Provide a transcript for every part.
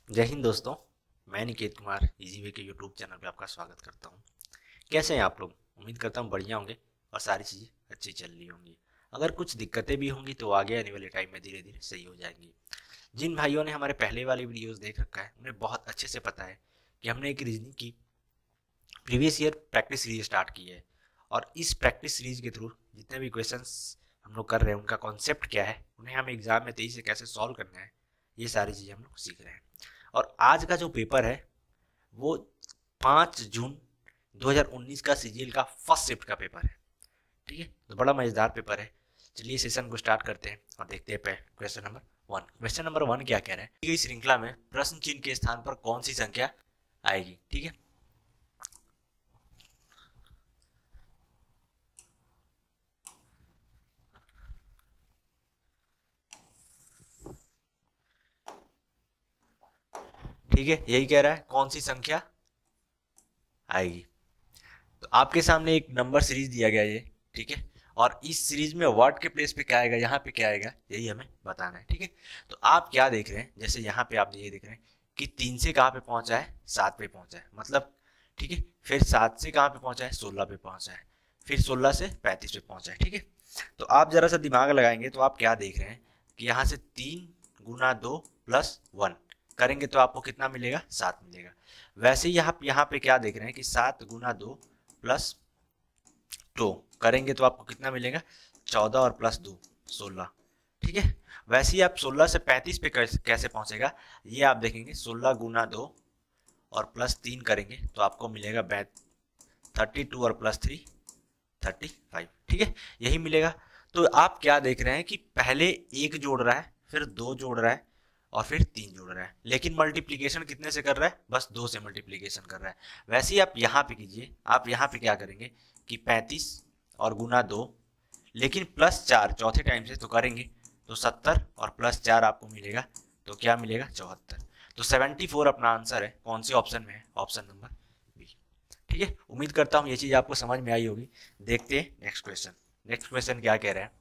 जय हिंद दोस्तों। मैं निकेत कुमार इजी वे के यूट्यूब चैनल पे आपका स्वागत करता हूँ। कैसे हैं आप लोग? उम्मीद करता हूँ बढ़िया होंगे और सारी चीज़ें अच्छी चल रही होंगी। अगर कुछ दिक्कतें भी होंगी तो आगे आने वाले टाइम में धीरे धीरे सही हो जाएंगी। जिन भाइयों ने हमारे पहले वाली वीडियोस देख रखा है उन्हें बहुत अच्छे से पता है कि हमने एक रीजनिंग की previous year practice series start की है, और इस प्रैक्टिस सीरीज के थ्रू जितने भी क्वेश्चंस हम लोग कर रहे हैं उनका कॉन्सेप्ट क्या है, उन्हें हम एग्जाम में तेजी से कैसे सॉल्व करना है, ये सारी चीज़ें हम लोग सीख रहे हैं। और आज का जो पेपर है वो 5 जून 2019 का सीजीएल का फर्स्ट शिफ्ट का पेपर है। ठीक है, तो बड़ा मजेदार पेपर है। चलिए सेशन को स्टार्ट करते हैं और देखते हैं question number one. Question number one क्या कह रहा है? दी गई श्रृंखला में प्रश्न चिन्ह के स्थान पर कौन सी संख्या आएगी? ठीक है, ठीक है, यही कह रहा है कौन सी संख्या आएगी। तो आपके सामने एक नंबर सीरीज दिया गया है ये, ठीक है, और इस सीरीज में वर्ड के प्लेस पे क्या आएगा, यहाँ पे क्या आएगा, यही हमें बताना है। ठीक है, तो आप क्या देख रहे हैं, जैसे यहाँ पे आप ये देख रहे हैं कि 3 से कहाँ पे पहुंचा है, 7 पे पहुंचा है, मतलब ठीक है। फिर 7 से कहाँ पे पहुंचा है, 16 पे पहुंचा है। फिर 16 से 35 पे पहुंचा है। ठीक है, तो आप जरा सा दिमाग लगाएंगे तो आप क्या देख रहे हैं कि यहाँ से 3 गुना 2 प्लस 1 करेंगे तो आपको कितना मिलेगा, 7 मिलेगा। वैसे ही यहाँ पे क्या देख रहे हैं कि 7 गुना 2 प्लस 2 करेंगे तो आपको कितना मिलेगा, 14 और प्लस 2 16। ठीक है, वैसे ही आप 16 से 35 पे कैसे पहुंचेगा, ये आप देखेंगे। 16 गुना 2 और प्लस 3 करेंगे तो आपको मिलेगा 32 और प्लस 3 35। ठीक है, यही मिलेगा। तो आप क्या देख रहे हैं कि पहले एक जोड़ रहा है, फिर 2 जोड़ रहा है और फिर 3 जोड़ रहा है, लेकिन मल्टीप्लीकेशन कितने से कर रहा है, बस 2 से मल्टीप्लीकेशन कर रहा है। वैसे ही आप यहाँ पे कीजिए, आप यहाँ पे क्या करेंगे कि 35 और गुना 2, लेकिन प्लस 4 चौथे टाइम से तो करेंगे तो 70 और प्लस 4 आपको मिलेगा, तो क्या मिलेगा, 74। तो 74 अपना आंसर है। कौन से ऑप्शन में है? Option number B. ठीक है, उम्मीद करता हूँ ये चीज़ आपको समझ में आई होगी। देखते हैं नेक्स्ट क्वेश्चन। नेक्स्ट क्वेश्चन क्या कह रहा है?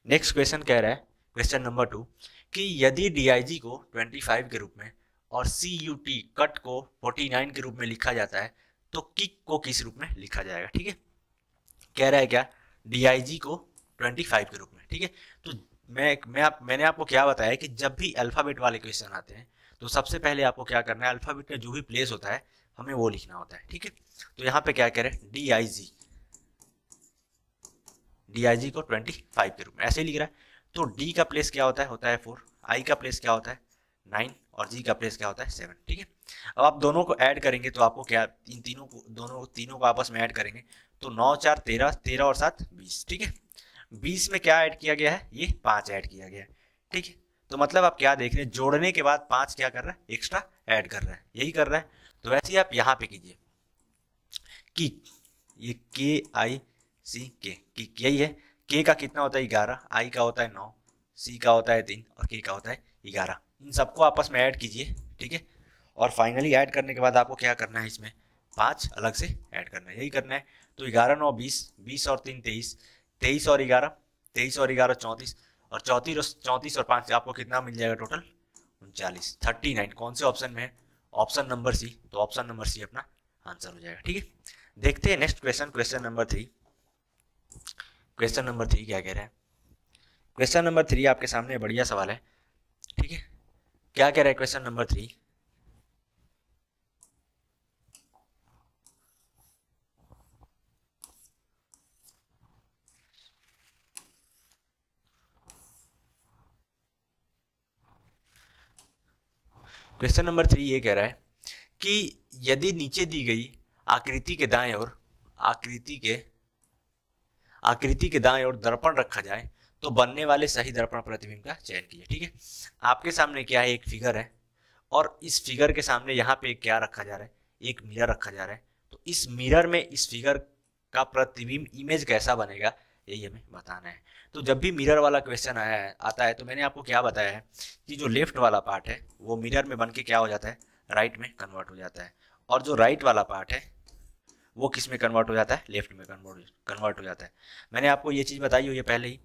नेक्स्ट क्वेश्चन कह रहा है, क्वेश्चन नंबर 2, कि यदि डीआईजी को 25 के रूप में और सीयूटी कट को 49 के रूप में लिखा जाता है तो किक को किस रूप में लिखा जाएगा? ठीक है, कह रहा है क्या, डीआईजी को 25 के रूप में। ठीक है, तो मैंने आपको क्या बताया कि जब भी अल्फाबेट वाले क्वेश्चन आते हैं तो सबसे पहले आपको क्या करना है, अल्फाबेट का जो भी प्लेस होता है हमें वो लिखना होता है। ठीक है, तो यहाँ पे क्या कह रहे हैं, डीआईजी, डीआईजी को 25 के रूप में ऐसे ही लिख रहा है। तो डी का प्लेस क्या होता है 4, आई का प्लेस क्या होता है 9, और जी का प्लेस क्या होता है 7। ठीक है, अब आप दोनों को ऐड करेंगे तो आपको क्या, इन तीनों को आपस में ऐड करेंगे तो 9 4 13, 13 और 7 20। ठीक है, 20 में क्या ऐड किया गया है, ये 5 ऐड किया गया है। ठीक है, तो मतलब आप क्या देख रहे हैं, जोड़ने के बाद 5 क्या कर रहा है, एक्स्ट्रा ऐड कर रहा है, यही कर रहा है। तो वैसे ही आप यहाँ पे कीजिए कि ये के यही है। के का कितना होता है 11, आई का होता है 9, सी का होता है 3 और के का होता है 11। इन सबको आपस में ऐड कीजिए। ठीक है, और फाइनली ऐड करने के बाद आपको क्या करना है, इसमें 5 अलग से ऐड करना है, यही करना है। तो 11 9 20, 20 और 3 23, 23 और 11, 23 और 11 34, और 34 और 5 आपको कितना मिल जाएगा, टोटल 39, 39। कौन से ऑप्शन में है? Option number C. तो ऑप्शन नंबर सी अपना आंसर हो जाएगा। ठीक है, देखते हैं next question, question number 3। Question number 3 क्या कह रहा है? क्वेश्चन नंबर 3 आपके सामने बढ़िया सवाल है। ठीक है, क्या कह रहा है क्वेश्चन नंबर 3? क्वेश्चन नंबर 3 ये कह रहा है कि यदि नीचे दी गई आकृति के दाएं ओर आकृति के दाएं ओर दर्पण रखा जाए तो बनने वाले सही दर्पण प्रतिबिंब का चयन कीजिए। ठीक है, आपके सामने क्या है, एक फिगर है, और इस फिगर के सामने यहाँ पे क्या रखा जा रहा है, एक मिरर रखा जा रहा है। तो इस मिरर में इस फिगर का प्रतिबिंब इमेज कैसा बनेगा, यही हमें बताना है। तो जब भी मिरर वाला क्वेश्चन आता है तो मैंने आपको क्या बताया है कि जो लेफ्ट वाला पार्ट है वो मिरर में बन के क्या हो जाता है, राइट में कन्वर्ट हो जाता है, और जो राइट वाला पार्ट है वो किस में कन्वर्ट हो जाता है, लेफ्ट में कन्वर्ट हो जाता है। मैंने आपको ये चीज़ बताई हुई है पहले ही।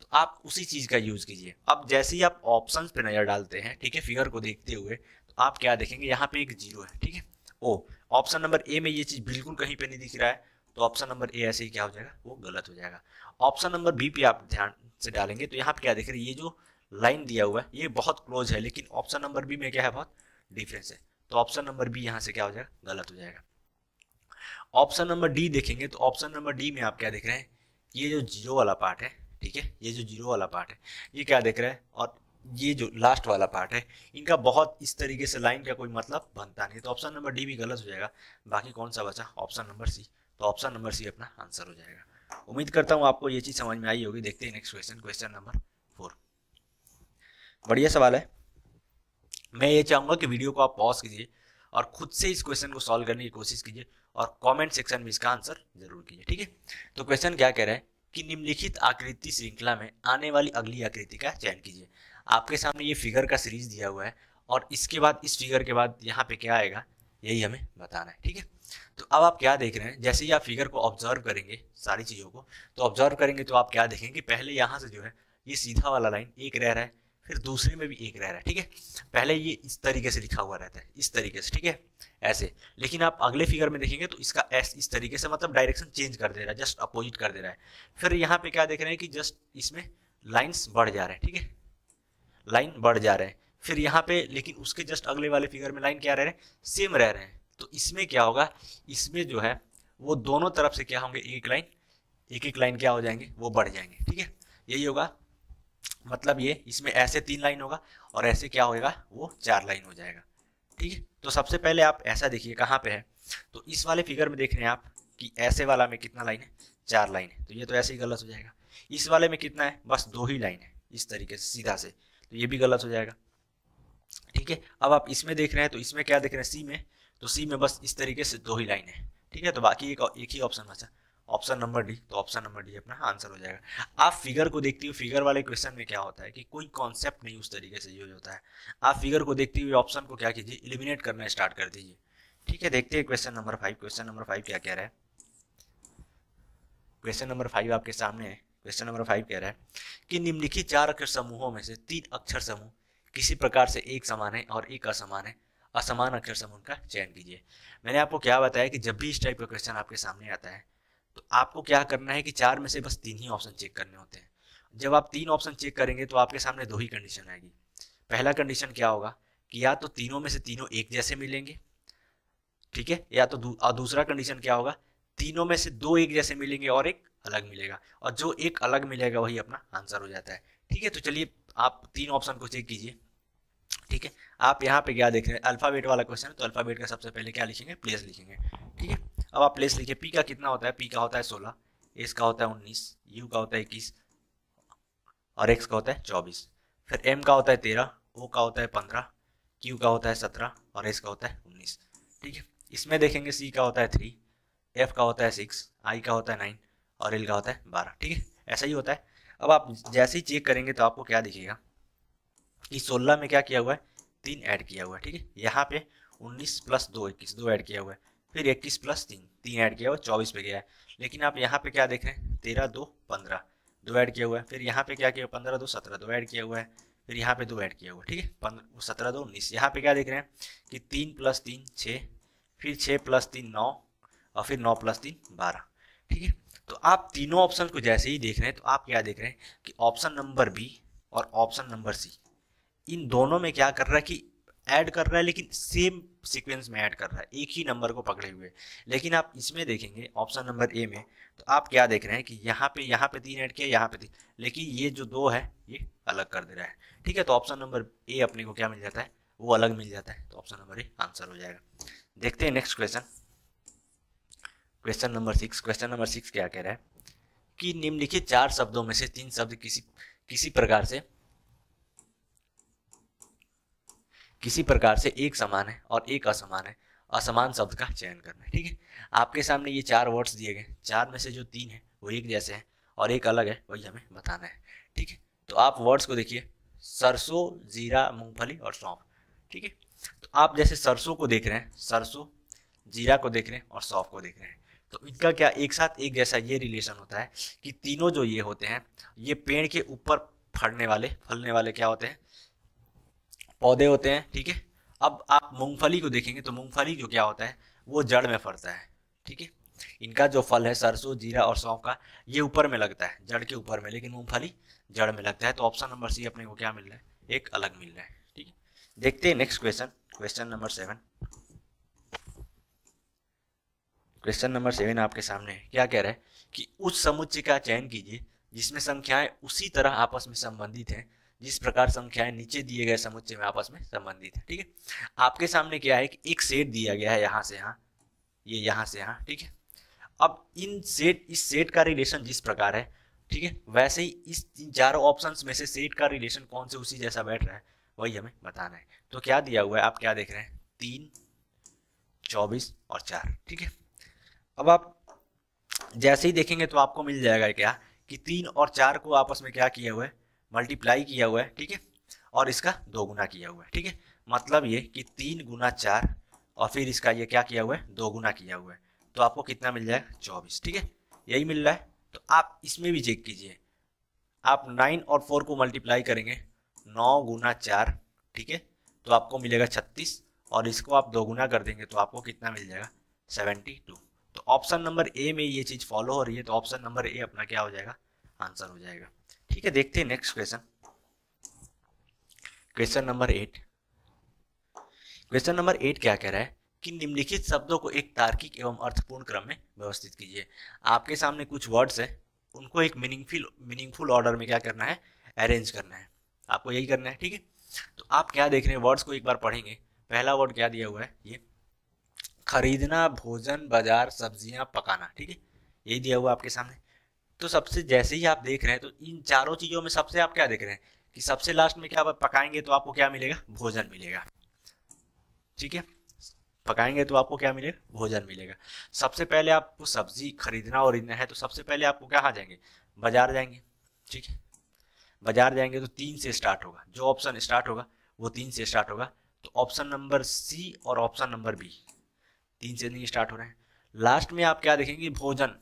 तो आप उसी चीज का यूज कीजिए। अब जैसे ही आप ऑप्शंस पे नजर डालते हैं, ठीक है, फिगर को देखते हुए, तो आप क्या देखेंगे, यहाँ पे एक जीरो है, ठीक है। ओ, ऑप्शन नंबर ए में ये चीज बिल्कुल कहीं पे नहीं दिख रहा है, तो ऑप्शन नंबर ए ऐसे ही क्या हो जाएगा, वो गलत हो जाएगा। ऑप्शन नंबर बी पे आप ध्यान से डालेंगे तो यहाँ पे क्या देख रहे हैं, ये जो लाइन दिया हुआ है ये बहुत क्लोज है, लेकिन ऑप्शन नंबर बी में क्या है, बहुत डिफरेंस है, तो ऑप्शन नंबर बी यहाँ से क्या हो जाएगा, गलत हो जाएगा। ऑप्शन नंबर डी देखेंगे तो ऑप्शन नंबर डी में आप क्या देख रहे हैं, ये जो जीरो वाला पार्ट है, ठीक है, ये जो जीरो वाला पार्ट है ये क्या देख रहे हैं, और ये जो लास्ट वाला पार्ट है इनका बहुत इस तरीके से लाइन का कोई मतलब बनता नहीं, तो ऑप्शन नंबर डी भी गलत हो जाएगा। बाकी कौन सा बचा, ऑप्शन नंबर सी, तो ऑप्शन नंबर सी अपना आंसर हो जाएगा। उम्मीद करता हूँ आपको ये चीज़ समझ में आई होगी। देखते हैं नेक्स्ट क्वेश्चन, क्वेश्चन नंबर 4। बढ़िया सवाल है। मैं ये चाहूँगा कि वीडियो को आप पॉज कीजिए और खुद से इस क्वेश्चन को सॉल्व करने की कोशिश कीजिए और कमेंट सेक्शन में इसका आंसर जरूर कीजिए, ठीक है। तो क्वेश्चन क्या कह रहा है कि निम्नलिखित आकृति श्रृंखला में आने वाली अगली आकृति का चयन कीजिए। आपके सामने ये फिगर का सीरीज दिया हुआ है और इसके बाद इस फिगर के बाद यहाँ पे क्या आएगा, यही हमें बताना है, ठीक है। तो अब आप क्या देख रहे हैं, जैसे ही आप फिगर को ऑब्जर्व करेंगे सारी चीज़ों को, तो ऑब्जर्व करेंगे तो आप क्या देखेंगे, पहले यहाँ से जो है ये सीधा वाला लाइन एक रह रहा है, फिर दूसरे में भी एक रह रहा है, ठीक है। पहले ये इस तरीके से लिखा हुआ रहता है, इस तरीके से, ठीक है, ऐसे। लेकिन आप अगले फिगर में देखेंगे तो इसका एस इस तरीके से, मतलब डायरेक्शन चेंज कर दे रहा है, जस्ट अपोजिट कर दे रहा है। फिर यहाँ पे क्या देख रहे हैं कि जस्ट इसमें लाइन्स बढ़ जा रहे हैं, ठीक है, लाइन बढ़ जा रहे हैं। फिर यहाँ पे लेकिन उसके जस्ट अगले वाले फिगर में लाइन क्या रह रहे हैं, सेम रह रहे हैं। तो इसमें क्या होगा, इसमें जो है वो दोनों तरफ से क्या होंगे, एक एक लाइन क्या हो जाएंगे, वो बढ़ जाएंगे, ठीक है। यही होगा, मतलब ये इसमें ऐसे 3 लाइन होगा और ऐसे क्या होगा, वो 4 लाइन हो जाएगा, ठीक है। तो सबसे पहले आप ऐसा देखिए कहाँ पे है, तो इस वाले फिगर में देख रहे हैं आप कि ऐसे वाला में कितना लाइन है, 4 लाइन है, तो ये तो ऐसे ही गलत हो जाएगा। इस वाले में कितना है, बस 2 ही लाइन है, इस तरीके से सीधा से, तो ये भी गलत हो जाएगा, ठीक है। अब आप इसमें देख रहे हैं तो इसमें क्या देख रहे हैं, सी में, तो सी में बस इस तरीके से 2 ही लाइन है, ठीक है। तो बाकी एक ही ऑप्शन बचा, ऑप्शन नंबर डी, तो ऑप्शन नंबर डी अपना आंसर हो जाएगा। आप फिगर को देखते हुए, फिगर वाले क्वेश्चन में क्या होता है कि कोई कॉन्सेप्ट नहीं उस तरीके से यूज होता है। आप फिगर को देखते हुए ऑप्शन को क्या कीजिए, एलिमिनेट करना स्टार्ट कर दीजिए, ठीक है। देखते हैं क्वेश्चन नंबर 5। क्वेश्चन नंबर 5 क्या कह रहा है, क्वेश्चन नंबर 5 आपके सामने है। क्वेश्चन नंबर 5 कह रहा है कि निम्नलिखित 4 अक्षर समूहों में से 3 अक्षर समूह किसी प्रकार से एक समान है और एक असमान है, असमान अक्षर समूह का चयन कीजिए। मैंने आपको क्या बताया कि जब भी इस टाइप का क्वेश्चन आपके सामने आता है तो आपको क्या करना है कि 4 में से बस 3 ही ऑप्शन चेक करने होते हैं। जब आप 3 ऑप्शन चेक करेंगे तो आपके सामने 2 ही कंडीशन आएगी। पहला कंडीशन क्या होगा कि या तो तीनों में से तीनों एक जैसे मिलेंगे, ठीक है, या तो दूसरा कंडीशन क्या होगा, तीनों में से 2 एक जैसे मिलेंगे और एक अलग मिलेगा, और जो एक अलग मिलेगा वही अपना आंसर हो जाता है, ठीक है। तो चलिए आप 3 ऑप्शन को चेक कीजिए, ठीक है। आप यहाँ पे क्या देख रहे हैं, अल्फाबेट वाला क्वेश्चन है, तो अल्फाबेट का सबसे पहले क्या लिखेंगे, प्लेस लिखेंगे, ठीक है। अब आप प्लेस लिखिए, पी का कितना होता है, पी का होता है 16, एस का होता है 19, यू का होता है 21 और एक्स का होता है 24। फिर एम का होता है 13, ओ का होता है 15, क्यू का होता है 17 और एस का होता है 19, ठीक है। इसमें देखेंगे सी का होता है 3, एफ का होता है 6, आई का होता है 9 और एल का होता है 12, ठीक है, ऐसा ही होता है। अब आप जैसे ही चेक करेंगे तो आपको क्या दिखेगा कि 16 में क्या किया हुआ है, 3 ऐड किया हुआ है, ठीक है। यहाँ पे 19 प्लस 2 21, 2 ऐड किया हुआ है, फिर 21 प्लस 3 3 ऐड किया हुआ है, 24 पे गया है। लेकिन आप यहाँ पे क्या देख रहे हैं, 13 2 15, 2 ऐड किया हुआ है, फिर यहाँ पे क्या किया, 15 2 17, 2 ऐड किया हुआ है, फिर यहाँ पे 2 ऐड किया हुआ है, ठीक है, 17 2 19। यहाँ पे क्या देख रहे हैं कि 3 प्लस 3 6, फिर 6 प्लस 3 9 और फिर 9 प्लस 3 12, ठीक है। तो आप तीनों ऑप्शन को जैसे ही देख रहे हैं तो आप क्या देख रहे हैं कि ऑप्शन नंबर बी और ऑप्शन नंबर सी, इन दोनों में क्या कर रहा है कि ऐड कर रहा है, लेकिन सेम सीक्वेंस में ऐड कर रहा है, एक ही नंबर को पकड़े हुए। लेकिन आप इसमें देखेंगे ऑप्शन नंबर ए में, तो आप क्या देख रहे हैं कि यहाँ पे 3 ऐड किया, यहाँ पे 3, लेकिन ये जो 2 है ये अलग कर दे रहा है, ठीक है। तो ऑप्शन नंबर ए अपने को क्या मिल जाता है, वो अलग मिल जाता है, तो ऑप्शन नंबर ए आंसर हो जाएगा। देखते हैं next question, question number 6। Question number 6 क्या कह रहा है कि निम्नलिखित 4 शब्दों में से 3 शब्द किसी प्रकार से एक समान है और एक असमान है, असमान शब्द का चयन करना है, ठीक है। आपके सामने ये 4 वर्ड्स दिए गए, 4 में से जो 3 है वो एक जैसे हैं और एक अलग है, वही हमें बताना है, ठीक है। तो आप वर्ड्स को देखिए, सरसों, जीरा, मूंगफली और सौंफ, ठीक है। तो आप जैसे सरसों को देख रहे हैं, सरसों, जीरा को देख रहे हैं और सौंफ को देख रहे हैं, तो इनका क्या एक साथ एक जैसा ये रिलेशन होता है कि तीनों जो ये होते हैं ये पेड़ के ऊपर फलने वाले क्या होते हैं, पौधे होते हैं, ठीक है। अब आप मूंगफली को देखेंगे तो मूंगफली जो क्या होता है वो जड़ में फलता है, ठीक है। इनका जो फल है सरसों, जीरा और सौंफ का, ये ऊपर में लगता है, जड़ के ऊपर में, लेकिन मूंगफली जड़ में लगता है। तो ऑप्शन नंबर सी अपने को क्या मिल रहा है, एक अलग मिल रहा है, ठीक है। देखते हैं next question, question number 7। Question number 7 आपके सामने है। क्या कह रहा है कि उस समुच्चय का चयन कीजिए जिसमें संख्याएं उसी तरह आपस में संबंधित हैं जिस प्रकार संख्याएं नीचे दिए गए समुच्चय में आपस में संबंधित है, ठीक है। आपके सामने क्या है कि एक सेट दिया गया है यहाँ से यहाँ, ये यहाँ से यहाँ, ठीक है। अब इस सेट का रिलेशन जिस प्रकार है, ठीक है, वैसे ही इस तीन चारों ऑप्शंस में से सेट का रिलेशन कौन से उसी जैसा बैठ रहा है वही हमें बताना है। तो क्या दिया हुआ है, आप क्या देख रहे हैं, 3, 24 और 4, ठीक है। अब आप जैसे ही देखेंगे तो आपको मिल जाएगा क्या कि 3 और 4 को आपस में क्या किया हुआ है, मल्टीप्लाई किया हुआ है, ठीक है, और इसका 2 गुना किया हुआ है, ठीक है। मतलब ये कि 3 गुना 4 और फिर इसका ये क्या किया हुआ है, 2 गुना किया हुआ है। तो आपको कितना मिल जाएगा, 24, ठीक है, यही मिल रहा है। तो आप इसमें भी चेक कीजिए, आप 9 और 4 को मल्टीप्लाई करेंगे, 9 गुना 4, ठीक है, तो आपको मिलेगा 36, और इसको आप 2 गुना कर देंगे तो आपको कितना मिल जाएगा, 72। तो ऑप्शन नंबर ए में ये चीज फॉलो हो रही है, तो ऑप्शन नंबर ए अपना क्या हो जाएगा, आंसर हो जाएगा, ठीक है। देखते हैं next question, question number 8। Question number 8 क्या कह रहा है कि निम्नलिखित शब्दों को एक तार्किक एवं अर्थपूर्ण क्रम में व्यवस्थित कीजिए। आपके सामने कुछ वर्ड्स है, उनको एक मीनिंगफुल ऑर्डर में क्या करना है, अरेंज करना है, आपको यही करना है, ठीक है। तो आप क्या देख रहे हैं, वर्ड्स को एक बार पढ़ेंगे। पहला वर्ड क्या दिया हुआ है, ये खरीदना, भोजन, बाजार, सब्जियां पकाना, ठीक है, यही दिया हुआ आपके सामने। तो सबसे जैसे ही आप देख रहे हैं तो इन चारों चीजों में सबसे आप क्या देख रहे हैं कि सबसे लास्ट में क्या पकाएंगे तो आपको क्या मिलेगा, भोजन मिलेगा, ठीक है। पकाएंगे तो आपको क्या मिलेगा, भोजन मिलेगा। सबसे पहले आपको सब्जी खरीदना और इतना है तो सबसे पहले आपको कहाँ जाएंगे, बाजार जाएंगे, ठीक है। बाजार जाएंगे तो 3 से स्टार्ट होगा, जो ऑप्शन स्टार्ट होगा वो 3 से स्टार्ट होगा। तो ऑप्शन नंबर सी और ऑप्शन नंबर बी 3 से नहीं स्टार्ट हो रहे हैं। लास्ट में आप क्या देखेंगे, भोजन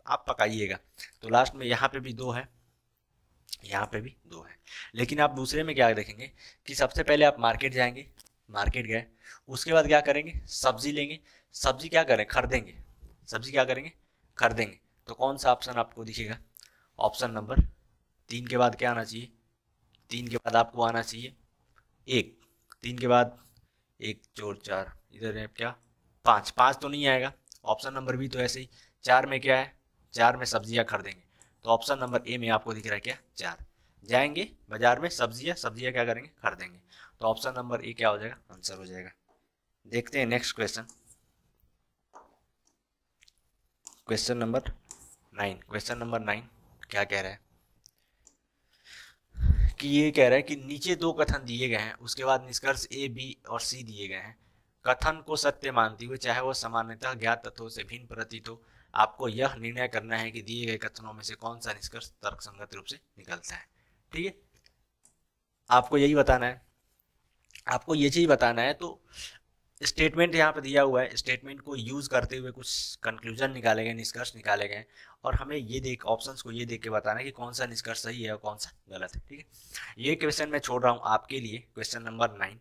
आप पकाइएगा, तो लास्ट में यहाँ पे भी 2 है, यहाँ पे भी 2 है। लेकिन आप दूसरे में क्या देखेंगे कि सबसे पहले आप मार्केट जाएंगे, मार्केट गए, उसके बाद क्या करेंगे, सब्जी लेंगे, सब्जी क्या करें, खरीदेंगे, सब्जी क्या करेंगे, खरीदेंगे। तो कौन सा ऑप्शन आपको दिखेगा, ऑप्शन नंबर 3 के बाद क्या आना चाहिए, 3 के बाद आपको आना चाहिए 1, 3 के बाद 1 जोड़ 4, इधर है क्या 5, 5 तो नहीं आएगा, ऑप्शन नंबर बी तो ऐसे ही। 4 में क्या है, 4 में सब्जियां खरीदेंगे, तो ऑप्शन नंबर ए में आपको दिख रहा है क्या 4, जाएंगे बाजार में सब्जियां क्या करेंगे, खरीदेंगे। तो ऑप्शन नंबर ए क्या हो जाएगा, आंसर हो जाएगा। देखते हैं next question, question number 9। Question number 9 क्या कह रहा है कि ये कह रहा है कि नीचे 2 कथन दिए गए हैं, उसके बाद निष्कर्ष ए, बी और सी दिए गए हैं। कथन को सत्य मानते हुए चाहे वो सामान्यतः ज्ञात तथ्यों से भिन्न प्रतीत हो, आपको यह निर्णय करना है कि दिए गए कथनों में से कौन सा निष्कर्ष तर्कसंगत रूप से निकलता है, ठीक है। आपको यही बताना है, आपको ये चीज बताना है। तो स्टेटमेंट यहाँ पे दिया हुआ है, स्टेटमेंट को यूज करते हुए कुछ कंक्लूजन निकाले गए, निष्कर्ष निकाले गए, और हमें ये देख ऑप्शंस को ये देख के बताना है कि कौन सा निष्कर्ष सही है और कौन सा गलत है, ठीक है। ये क्वेश्चन मैं छोड़ रहा हूँ आपके लिए, क्वेश्चन नंबर 9,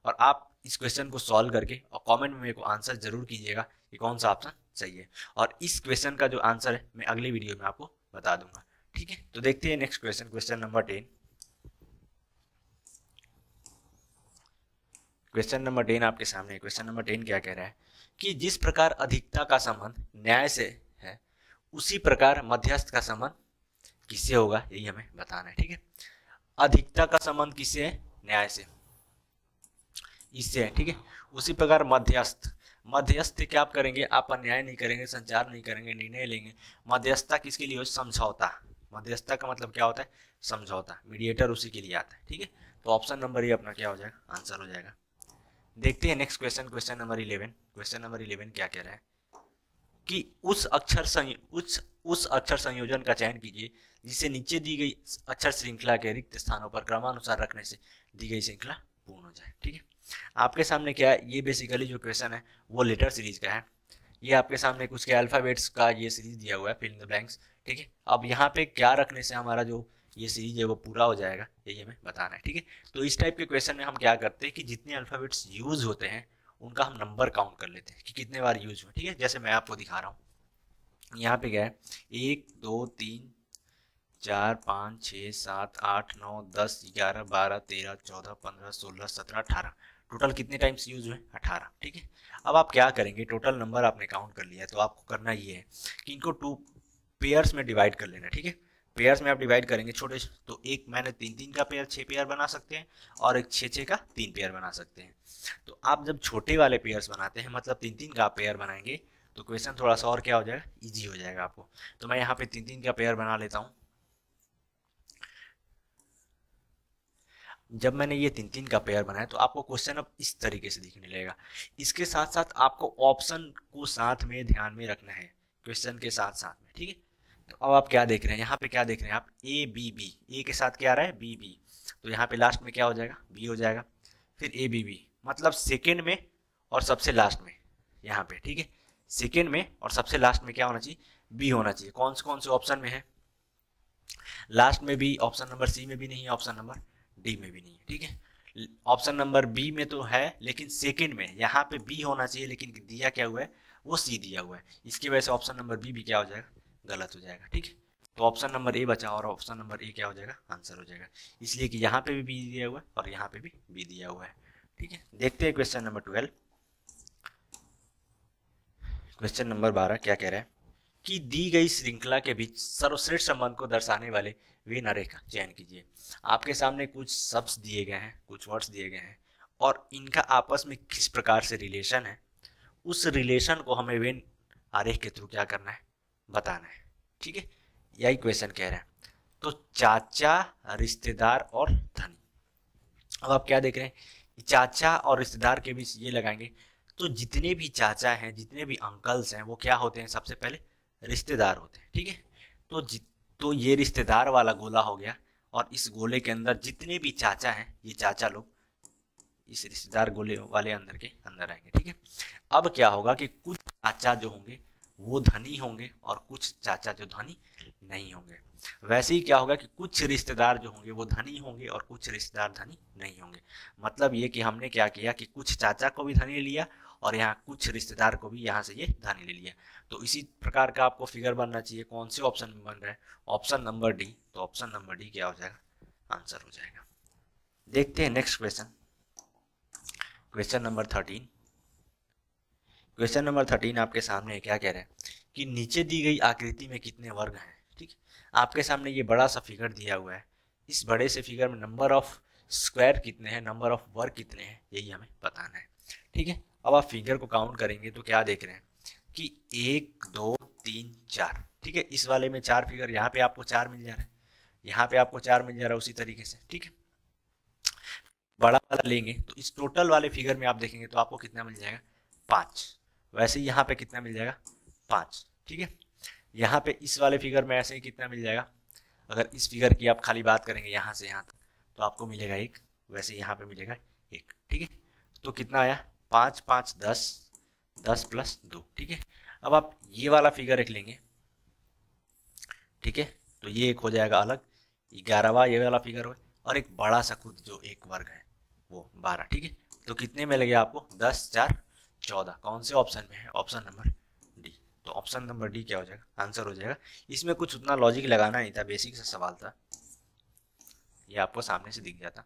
और आप इस क्वेश्चन को सॉल्व करके और कमेंट में मेरे को आंसर जरूर कीजिएगा कि कौन सा ऑप्शन सही है, और इस क्वेश्चन का जो आंसर है मैं अगली वीडियो में आपको बता दूंगा, ठीक है। तो देखते हैं next question, question number 10। Question number 10 आपके सामने। क्वेश्चन नंबर 10 क्या कह रहा है कि जिस प्रकार अधिकता का संबंध न्याय से है उसी प्रकार मध्यस्थ का संबंध किससे होगा, यही हमें बताना है, ठीक है। अधिकता का संबंध किससे है, न्याय से, इससे है, ठीक है। उसी प्रकार मध्यस्थ, मध्यस्थ क्या आप करेंगे, आप अन्याय नहीं करेंगे, संचार नहीं करेंगे, निर्णय लेंगे। मध्यस्थता किसके लिए, समझौता, मध्यस्थता का मतलब क्या होता है, समझौता, मीडिएटर उसी के लिए आता है, ठीक है। तो ऑप्शन नंबर ये अपना क्या हो जाएगा, आंसर हो जाएगा। देखते हैं next question, question number 11। Question number 11 क्या कह रहा है कि उस अक्षर संयोजन का चयन कीजिए जिसे नीचे दी गई अक्षर श्रृंखला के रिक्त स्थानों पर क्रमानुसार रखने से दी गई श्रृंखला पूर्ण हो जाए, ठीक है। आपके सामने क्या है, ये बेसिकली जो क्वेश्चन है वो लेटर सीरीज का है ये आपके सामने कुछ के अल्फ़ाबेट्स का ये सीरीज दिया हुआ है, फिल इन द ब्लैंक्स, ठीक है। अब यहाँ पे क्या रखने से हमारा जो ये सीरीज है वो पूरा हो जाएगा, यही हमें बताना है, ठीक है। तो इस टाइप के क्वेश्चन में हम क्या करते हैं कि जितने अल्फ़ाबेट्स यूज होते हैं उनका हम नंबर काउंट कर लेते हैं कि कितने बार यूज हुए, ठीक है। जैसे मैं आपको दिखा रहा हूँ, यहाँ पे क्या है, 1 2 3 4 5 6 7 8 9 10 11 12 13 14 15 16 17 18, टोटल कितने टाइम्स यूज हुए, 18, ठीक है। अब आप क्या करेंगे, टोटल नंबर आपने काउंट कर लिया है, तो आपको करना ये है कि इनको 2 पेयर्स में डिवाइड कर लेना, ठीक है। पेयर्स में आप डिवाइड करेंगे छोटे, तो एक मैंने 3 3 का पेयर 6 पेयर बना सकते हैं, और एक 6 6 का 3 पेयर बना सकते हैं। तो आप जब छोटे वाले पेयर्स बनाते हैं, मतलब 3 3 का पेयर बनाएंगे, तो क्वेश्चन थोड़ा सा और क्या हो जाएगा, ईजी हो जाएगा आपको। तो मैं यहाँ पे 3 3 का पेयर बना लेता हूँ। जब मैंने ये 3 3 का पेयर बनाया तो आपको क्वेश्चन अब इस तरीके से दिखने लगेगा। इसके साथ साथ आपको ऑप्शन को साथ में ध्यान में रखना है, क्वेश्चन के साथ साथ में, ठीक है। तो अब आप क्या देख रहे हैं, यहाँ पे क्या देख रहे हैं आप, ए बी बी, ए के साथ क्या आ रहा है, बी बी, तो यहाँ पे लास्ट में क्या हो जाएगा, बी हो जाएगा। फिर ए बी बी, मतलब सेकेंड में और सबसे लास्ट में, यहाँ पे, ठीक है। सेकेंड में और सबसे लास्ट में क्या होना चाहिए, बी होना चाहिए। कौन से ऑप्शन में है, लास्ट में भी, ऑप्शन नंबर सी में भी नहीं है, ऑप्शन नंबर डी में भी नहीं है, ठीक है। ऑप्शन नंबर बी में तो है, लेकिन सेकंड में यहाँ पे बी होना चाहिए, लेकिन दिया क्या हुआ है, वो सी दिया हुआ है। इसकी वजह से ऑप्शन नंबर बी भी क्या हो जाएगा, गलत हो जाएगा, ठीक है। तो ऑप्शन नंबर ए बचा, और ऑप्शन नंबर ए क्या हो जाएगा, आंसर हो जाएगा, इसलिए कि यहाँ पे भी बी दिया हुआ है और यहाँ पे भी बी दिया हुआ है, ठीक है। देखते हैं क्वेश्चन नंबर 12। क्वेश्चन नंबर 12 क्या कह रहा है कि दी गई श्रृंखला के बीच सर्वश्रेष्ठ संबंध को दर्शाने वाले वेन अरे का चयन कीजिए। आपके सामने कुछ शब्द दिए गए हैं, कुछ वर्ड्स दिए गए हैं, और इनका आपस में किस प्रकार से रिलेशन है, उस रिलेशन को हमें वेन आरेख के थ्रू क्या करना है, बताना है, ठीक है। यही क्वेश्चन कह रहा है। तो चाचा, रिश्तेदार और धनी। अब आप क्या देख रहे हैं, चाचा और रिश्तेदार के बीच ये लगाएंगे, तो जितने भी चाचा हैं, जितने भी अंकल्स हैं, वो क्या होते हैं, सबसे पहले रिश्तेदार होते हैं, ठीक है। तो तो ये रिश्तेदार वाला गोला हो गया, और इस गोले के अंदर जितने भी चाचा हैं, ये चाचा लोग इस रिश्तेदार गोले वाले अंदर के अंदर आएंगे, ठीक है। अब क्या होगा कि कुछ चाचा जो होंगे वो धनी होंगे, और कुछ चाचा जो धनी नहीं होंगे। वैसे ही क्या होगा कि कुछ रिश्तेदार जो होंगे वो धनी होंगे, और कुछ रिश्तेदार धनी नहीं होंगे। मतलब ये कि हमने क्या किया कि कुछ चाचा को भी धनी लिया, और यहाँ कुछ रिश्तेदार को भी यहाँ से ये धनी ले लिया। तो इसी प्रकार का आपको फिगर बनना चाहिए। कौन से ऑप्शन में बन रहा है, ऑप्शन नंबर डी। तो ऑप्शन नंबर डी क्या हो जाएगा, आंसर हो जाएगा। देखते हैं next question, question number 13। Question number 13 आपके सामने क्या कह रहा है कि नीचे दी गई आकृति में कितने वर्ग हैं, ठीक। आपके सामने ये बड़ा सा फिगर दिया हुआ है, इस बड़े से फिगर में नंबर ऑफ स्क्वायर कितने हैं, नंबर ऑफ वर्ग कितने हैं, यही हमें बताना है, ठीक है। अब आप फिगर को काउंट करेंगे तो क्या देख रहे हैं कि 1 2 3 4, ठीक है। इस वाले में 4 फिगर, यहाँ पे आपको 4 मिल जा रहा है, यहाँ पे आपको 4 मिल जा रहा है, उसी तरीके से, ठीक है। बड़ा वाला लेंगे तो इस टोटल वाले फिगर में आप देखेंगे तो आपको कितना मिल जाएगा, 5। वैसे ही यहाँ पे कितना मिल जाएगा, 5, ठीक है। यहाँ पे इस वाले फिगर में ऐसे ही कितना मिल जाएगा, अगर इस फिगर की आप खाली बात करेंगे यहाँ से यहाँ तक, तो आपको मिलेगा 1। वैसे यहाँ पे मिलेगा 1, ठीक है। तो कितना आया, 5 5 10, 10 प्लस 2, ठीक है। अब आप ये वाला फिगर एक लेंगे, ठीक है, तो ये एक हो जाएगा अलग, 11वां ये वाला फिगर हो, और एक बड़ा सा खुद जो एक वर्ग है वो 12, ठीक है। तो कितने में लगे आपको, 10 4 14। कौन से ऑप्शन में है, ऑप्शन नंबर डी। तो ऑप्शन नंबर डी क्या हो जाएगा, आंसर हो जाएगा। इसमें कुछ उतना लॉजिक लगाना नहीं था, बेसिक सा सवाल था, ये आपको सामने से दिख जाता।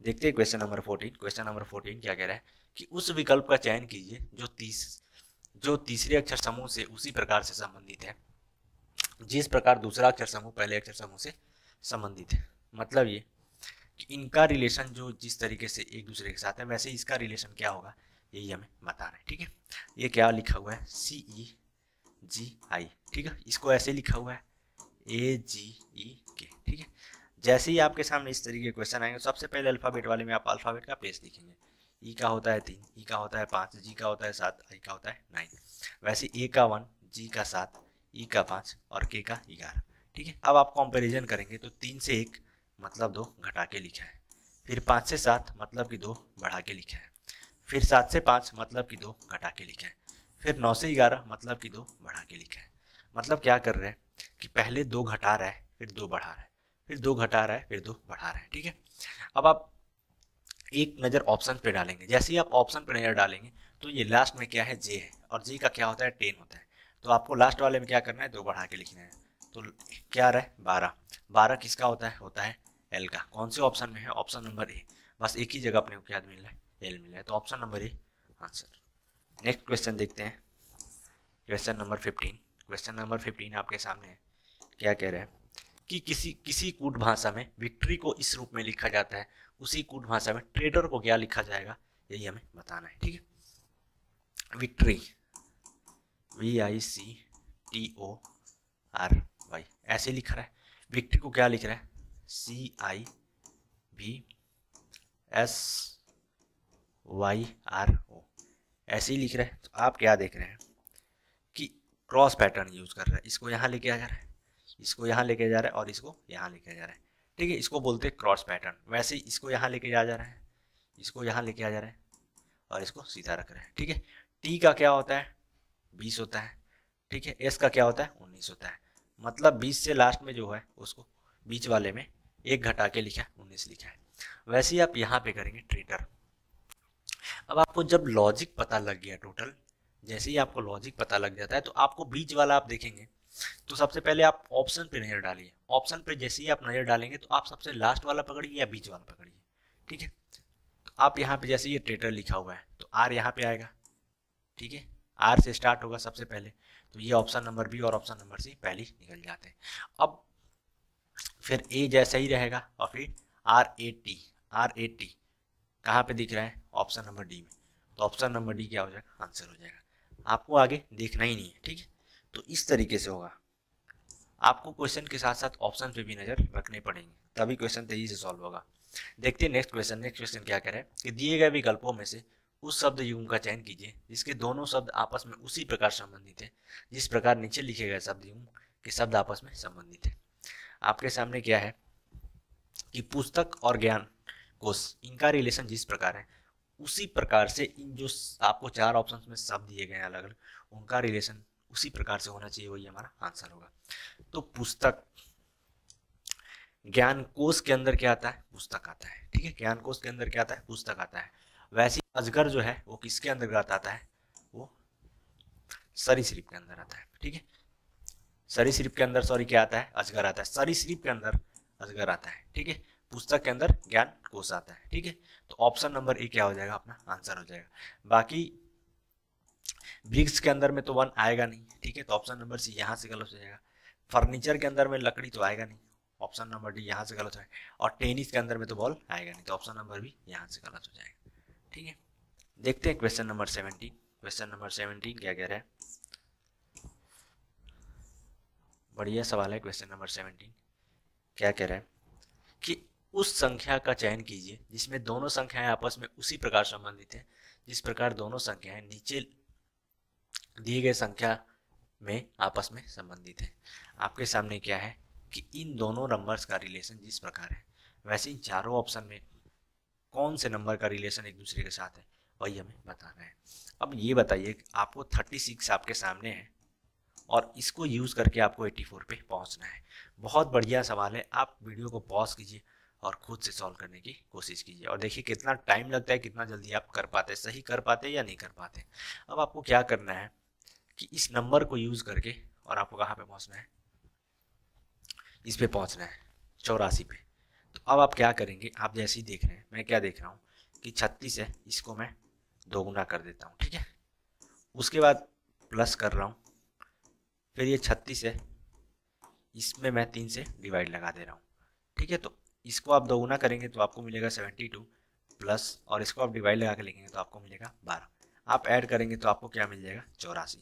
देखते हैं क्वेश्चन नंबर 14। क्वेश्चन नंबर 14 क्या कह रहा है कि उस विकल्प का चयन कीजिए जो तीसरे अक्षर समूह से उसी प्रकार से संबंधित है जिस प्रकार दूसरा अक्षर समूह पहले अक्षर समूह से संबंधित है। मतलब ये कि इनका रिलेशन जो जिस तरीके से एक दूसरे के साथ है, वैसे इसका रिलेशन क्या होगा, यही हमें बताना है, ठीक है। ये क्या लिखा हुआ है, CEGI, ठीक है। इसको ऐसे लिखा हुआ है AGEK, ठीक है। जैसे ही आपके सामने इस तरीके के क्वेश्चन आएंगे, सबसे पहले अल्फाबेट वाले में आप अल्फाबेट का प्लेस लिखेंगे। ई का होता है 3, ई का होता है 5, जी का होता है 7, आई का होता है 9। वैसे ए का 1, जी का 7, ई का 5 और के का 11, ठीक है। अब आप कंपैरिजन करेंगे तो 3 से 1 मतलब 2 घटा के लिखा है, फिर 5 से 7 मतलब कि 2 बढ़ा के लिखा है, फिर 7 से 5 मतलब कि 2 घटा के लिखा है, फिर 9 से 11 मतलब कि 2 बढ़ा के लिखा है। मतलब क्या कर रहे हैं कि पहले 2 घटा रहा है, फिर 2 बढ़ा रहा है, फिर 2 घटा रहा है, फिर 2 बढ़ा रहा है। ठीक है, अब आप एक नज़र ऑप्शन पे डालेंगे। जैसे ही आप ऑप्शन पे नज़र डालेंगे तो ये लास्ट में क्या है, जे है, और जे का क्या होता है, 10 होता है। तो आपको लास्ट वाले में क्या करना है, 2 बढ़ा के लिखना है। तो क्या आ रहा है, 12। 12 किसका होता है एल का। कौन से ऑप्शन में है, ऑप्शन नंबर ए। बस एक ही जगह अपने को क्या मिल रहा है, एल मिल रहा है, तो option number A answer. Next question देखते हैं, क्वेश्चन नंबर 15। क्वेश्चन नंबर 15 आपके सामने है। क्या कह रहे हैं कि किसी किसी कूट भाषा में विक्ट्री को इस रूप में लिखा जाता है, उसी कूट भाषा में ट्रेडर को क्या लिखा जाएगा, यही हमें बताना है। ठीक है, विक्ट्री VICTORY ऐसे लिख रहा है। विक्ट्री को क्या लिख रहा है, CIVSYRO ऐसे ही लिख रहा है। तो आप क्या देख रहे हैं कि क्रॉस पैटर्न यूज कर रहा है। इसको यहाँ लेके आ जा रहा है, इसको यहाँ लेके जा रहा है, और इसको यहाँ लेके जा रहा है। ठीक है, इसको बोलते हैं क्रॉस पैटर्न। वैसे ही इसको यहाँ लेके जा रहा है, इसको यहाँ लेके आ जा रहा है, और इसको सीधा रख रहा है। ठीक है, टी का क्या होता है, 20 होता है। ठीक है, एस का क्या होता है, 19 होता है। मतलब 20 से लास्ट में जो है उसको बीच वाले में एक घटा के लिखा है, 19 लिखा है। वैसे ही आप यहाँ पे करेंगे ट्रेडर। अब आपको जब लॉजिक पता लग गया टोटल, जैसे ही आपको लॉजिक पता लग जाता है तो आपको बीच वाला आप देखेंगे। तो सबसे पहले आप ऑप्शन पे नजर डालिए। ऑप्शन पे जैसे ही आप नजर डालेंगे तो आप सबसे लास्ट वाला पकड़िए या बीच वाला पकड़िए। ठीक है, तो आप यहाँ पे जैसे ये ट्रेडर लिखा हुआ है तो आर यहाँ पे आएगा। ठीक है, आर से स्टार्ट होगा सबसे पहले, तो ये ऑप्शन नंबर बी और ऑप्शन नंबर सी पहले ही निकल जाते हैं। अब फिर ए जैसा ही रहेगा, और फिर RAT कहाँ पे दिख रहा है, ऑप्शन नंबर डी में। तो ऑप्शन नंबर डी क्या हो जाएगा, आंसर हो जाएगा। आपको आगे देखना ही नहीं है। ठीक है, तो इस तरीके से होगा। आपको क्वेश्चन के साथ साथ ऑप्शन पे भी नजर रखने पड़ेंगे, तभी क्वेश्चन तेजी से सॉल्व होगा। देखते हैं नेक्स्ट क्वेश्चन। नेक्स्ट क्वेश्चन क्या कह रहा है कि दिए गए विकल्पों में से उस शब्द युग्म का चयन कीजिए जिसके दोनों शब्द आपस में उसी प्रकार संबंधित है जिस प्रकार नीचे लिखे गए शब्द युग्म के शब्द आपस में संबंधित है। आपके सामने क्या है कि पुस्तक और ज्ञान कोश, इनका रिलेशन जिस प्रकार है उसी प्रकार से इन जो आपको 4 ऑप्शन में शब्द दिए गए हैं अलग अलग, उनका रिलेशन उसी प्रकार से होना चाहिए, वही हमारा आंसर होगा। तो पुस्तक, ज्ञान कोश के अंदर क्या आता है, पुस्तक आता है। ठीक है, ज्ञान कोश के अंदर क्या आता है, पुस्तक आता है। वैसे अजगर जो है वो किसके अंतर्गत आता है, वो सरीसृप के अंदर आता है। ठीक है, सरीसृप के अंदर सॉरी क्या आता है, अजगर आता है। सरीसृप के अंदर अजगर आता है। ठीक है, पुस्तक के अंदर ज्ञान कोश आता है। ठीक है, तो ऑप्शन नंबर ए क्या हो जाएगा, अपना आंसर हो जाएगा। बाकी ब्रिक्स के अंदर में तो 1 आएगा नहीं। ठीक है, तो ऑप्शन नंबर सी यहाँ से गलत हो जाएगा। फर्नीचर के अंदर में लकड़ी तो आएगा नहीं, ऑप्शन नंबर डी यहाँ से गलत है। और टेनिस के अंदर में तो बॉल आएगा नहीं, तो ऑप्शन नंबर बी यहाँ से गलत हो जाएगा। ठीक है, देखते हैं क्वेश्चन नंबर 17। क्वेश्चन नंबर 17 क्या कह रहा है, बढ़िया सवाल है। क्वेश्चन नंबर 17 क्या कह रहा है कि उस संख्या का चयन कीजिए जिसमें दोनों संख्याएं आपस में उसी प्रकार संबंधित हैं जिस प्रकार दोनों संख्याएं नीचे दिए गए संख्या में आपस में संबंधित है। आपके सामने क्या है कि इन दोनों नंबर्स का रिलेशन जिस प्रकार है वैसे इन चारों ऑप्शन में कौन से नंबर का रिलेशन एक दूसरे के साथ है, वही हमें बताना है। अब ये बताइए, आपको 36 आपके सामने है और इसको यूज करके आपको 84 पे पहुंचना है। बहुत बढ़िया सवाल है, आप वीडियो को पॉज कीजिए और खुद से सॉल्व करने की कोशिश कीजिए और देखिए कितना टाइम लगता है, कितना जल्दी आप कर पाते, सही कर पाते या नहीं कर पाते। अब आपको क्या करना है कि इस नंबर को यूज करके, और आपको कहाँ पे पहुंचना है, इस पे पहुंचना है 84 पे। तो अब आप क्या करेंगे, आप जैसे ही देख रहे हैं, मैं क्या देख रहा हूँ कि 36 है, इसको मैं दोगुना कर देता हूँ। ठीक है, उसके बाद प्लस कर रहा हूँ, फिर ये 36 है, इसमें मैं 3 से डिवाइड लगा दे रहा हूँ। ठीक है, तो इसको आप दोगुना करेंगे तो आपको मिलेगा 72 प्लस, और इसको आप डिवाइड लगा के लिखेंगे तो आपको मिलेगा 12। आप ऐड करेंगे तो आपको क्या मिल जाएगा, 84।